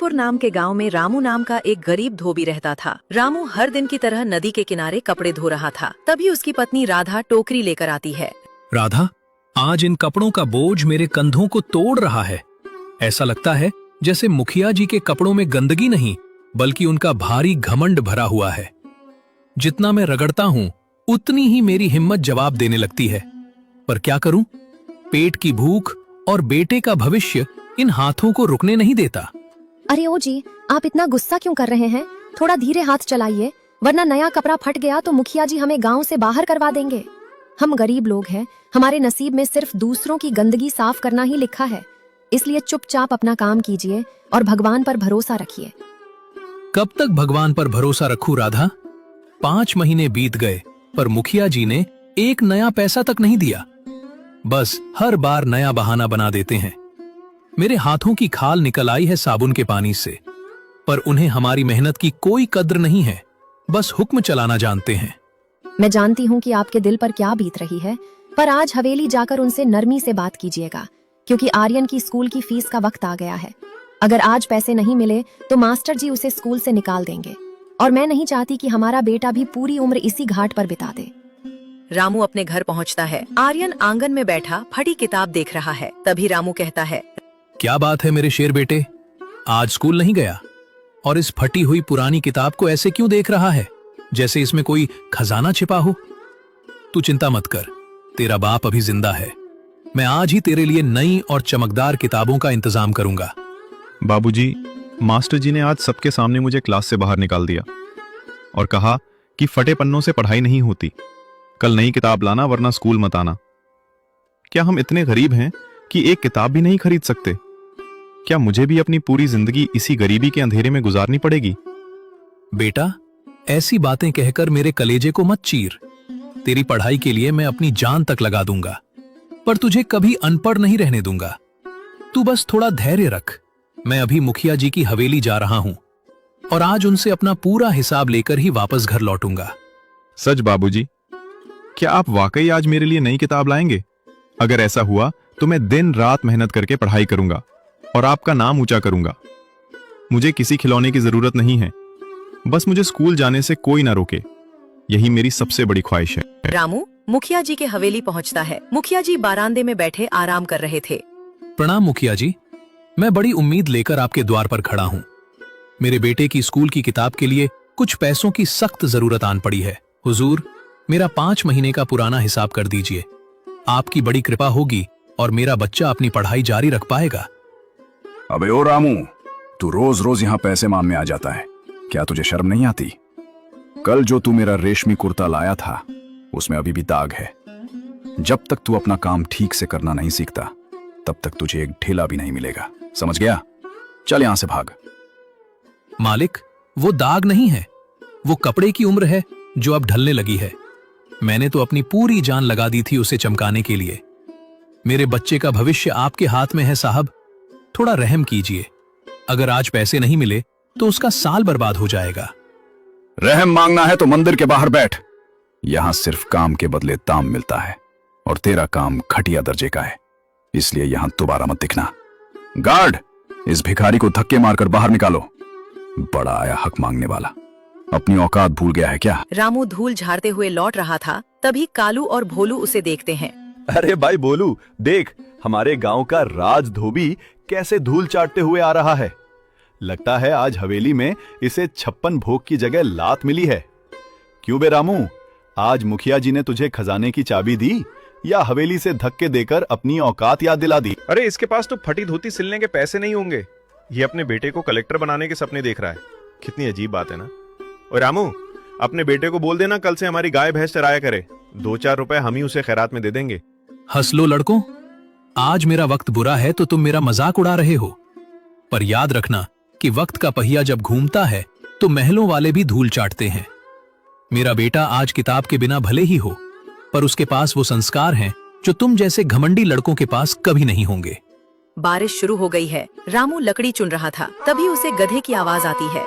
फतेहपुर नाम के गांव में रामू नाम का एक गरीब धोबी रहता था। रामू हर दिन की तरह नदी के किनारे कपड़े धो रहा था। तभी उसकी पत्नी राधा टोकरी लेकर आती है। राधा, आज इन कपड़ों का बोझ मेरे कंधों को तोड़ रहा है। ऐसा लगता है जैसे मुखिया जी के कपड़ों में गंदगी नहीं बल्कि उनका भारी घमंड भरा हुआ है। जितना मैं रगड़ता हूँ उतनी ही मेरी हिम्मत जवाब देने लगती है। पर क्या करूं? पेट की भूख और बेटे का भविष्य इन हाथों को रुकने नहीं देता। अरे ओ जी, आप इतना गुस्सा क्यों कर रहे हैं? थोड़ा धीरे हाथ चलाइए, वरना नया कपड़ा फट गया तो मुखिया जी हमें गांव से बाहर करवा देंगे। हम गरीब लोग हैं, हमारे नसीब में सिर्फ दूसरों की गंदगी साफ करना ही लिखा है। इसलिए चुपचाप अपना काम कीजिए और भगवान पर भरोसा रखिए। कब तक भगवान पर भरोसा रखूं राधा? 5 महीने बीत गए पर मुखिया जी ने एक नया पैसा तक नहीं दिया। बस हर बार नया बहाना बना देते हैं। मेरे हाथों की खाल निकल आई है साबुन के पानी से, पर उन्हें हमारी मेहनत की कोई कद्र नहीं है। बस हुक्म चलाना जानते हैं। मैं जानती हूँ कि आपके दिल पर क्या बीत रही है, पर आज हवेली जाकर उनसे नरमी से बात कीजिएगा, क्योंकि आर्यन की स्कूल की फीस का वक्त आ गया है। अगर आज पैसे नहीं मिले तो मास्टर जी उसे स्कूल से निकाल देंगे, और मैं नहीं चाहती कि हमारा बेटा भी पूरी उम्र इसी घाट पर बिता दे। रामू अपने घर पहुंचता है। आर्यन आंगन में बैठा फटी किताब देख रहा है। तभी रामू कहता है, क्या बात है मेरे शेर बेटे, आज स्कूल नहीं गया? और इस फटी हुई पुरानी किताब को ऐसे क्यों देख रहा है, जैसे इसमें कोई खजाना छिपा हो? तू चिंता मत कर, तेरा बाप अभी जिंदा है। मैं आज ही तेरे लिए नई और चमकदार किताबों का इंतजाम करूंगा। बाबूजी, मास्टर जी ने आज सबके सामने मुझे क्लास से बाहर निकाल दिया और कहा कि फटे पन्नों से पढ़ाई नहीं होती। कल नई किताब लाना वरना स्कूल मत आना। क्या हम इतने गरीब हैं कि एक किताब भी नहीं खरीद सकते? क्या मुझे भी अपनी पूरी जिंदगी इसी गरीबी के अंधेरे में गुजारनी पड़ेगी? बेटा, ऐसी बातें कहकर मेरे कलेजे को मत चीर। तेरी पढ़ाई के लिए मैं अपनी जान तक लगा दूंगा, पर तुझे कभी अनपढ़ नहीं रहने दूंगा। तू बस थोड़ा धैर्य रख। मैं अभी मुखिया जी की हवेली जा रहा हूं और आज उनसे अपना पूरा हिसाब लेकर ही वापस घर लौटूंगा। सच बाबूजी? क्या आप वाकई आज मेरे लिए नई किताब लाएंगे? अगर ऐसा हुआ तो मैं दिन रात मेहनत करके पढ़ाई करूंगा और आपका नाम ऊंचा करूंगा। मुझे किसी खिलौने की जरूरत नहीं है, बस मुझे स्कूल जाने से कोई ना रोके। यही मेरी सबसे बड़ी ख्वाहिश है। रामू मुखिया जी के हवेली पहुंचता है। मुखिया जी बारांदे में बैठे आराम कर रहे थे। प्रणाम मुखिया जी, मैं बड़ी उम्मीद लेकर आपके द्वार पर खड़ा हूं। मेरे बेटे की स्कूल की किताब के लिए कुछ पैसों की सख्त जरूरत आन पड़ी है। हुजूर, मेरा 5 महीने का पुराना हिसाब कर दीजिए। आपकी बड़ी कृपा होगी और मेरा बच्चा अपनी पढ़ाई जारी रख पाएगा। अबे ओ रामू, तू रोज रोज यहाँ पैसे मांगने आ जाता है, क्या तुझे शर्म नहीं आती? कल जो तू मेरा रेशमी कुर्ता लाया था उसमें अभी भी दाग है। जब तक तू अपना काम ठीक से करना नहीं सीखता तब तक तुझे एक ढेला भी नहीं मिलेगा, समझ गया? चल यहां से भाग। मालिक, वो दाग नहीं है, वो कपड़े की उम्र है जो अब ढलने लगी है। मैंने तो अपनी पूरी जान लगा दी थी उसे चमकाने के लिए। मेरे बच्चे का भविष्य आपके हाथ में है साहब, थोड़ा रहम कीजिए। अगर आज पैसे नहीं मिले तो उसका साल बर्बाद हो जाएगा। रहम मांगना है तो मंदिर के बाहर बैठ। यहां सिर्फ काम के बदले दाम मिलता है और तेरा काम घटिया दर्जे का है, इसलिए यहां दोबारा मत दिखना। गार्ड, इस भिखारी को धक्के मारकर बाहर निकालो। बड़ा आया हक मांगने वाला, अपनी औकात भूल गया है क्या? रामू धूल झाड़ते हुए लौट रहा था। तभी कालू और भोलू उसे देखते हैं। अरे भाई भोलू, देख हमारे गांव का राज धोबी कैसे धूल चाटते हुए आ रहा है। लगता है आज हवेली में इसे 56 भोग की जगह लात मिली है। क्यों बे रामू, आज मुखिया जी ने तुझे खजाने की चाबी दी या हवेली से धक्के देकर अपनी औकात याद दिला दी? अरे इसके पास तो फटी धोती सिलने के पैसे नहीं होंगे। ये अपने बेटे को कलेक्टर बनाने के सपने देख रहा है। कितनी अजीब बात है ना। और रामू, अपने बेटे को बोल देना कल से हमारी गाय भैंस चराया करे। 2-4 रुपए हम ही उसे खैरात में दे देंगे। हंस लो लड़कों, आज मेरा वक्त बुरा है तो तुम मेरा मजाक उड़ा रहे हो। पर याद रखना कि वक्त का पहिया जब घूमता है तो महलों वाले भी धूल चाटते हैं। मेरा बेटा आज किताब के बिना भले ही हो, पर उसके पास वो संस्कार हैं जो तुम जैसे घमंडी लड़कों के पास कभी नहीं होंगे। बारिश शुरू हो गई है। रामू लकड़ी चुन रहा था। तभी उसे गधे की आवाज आती है।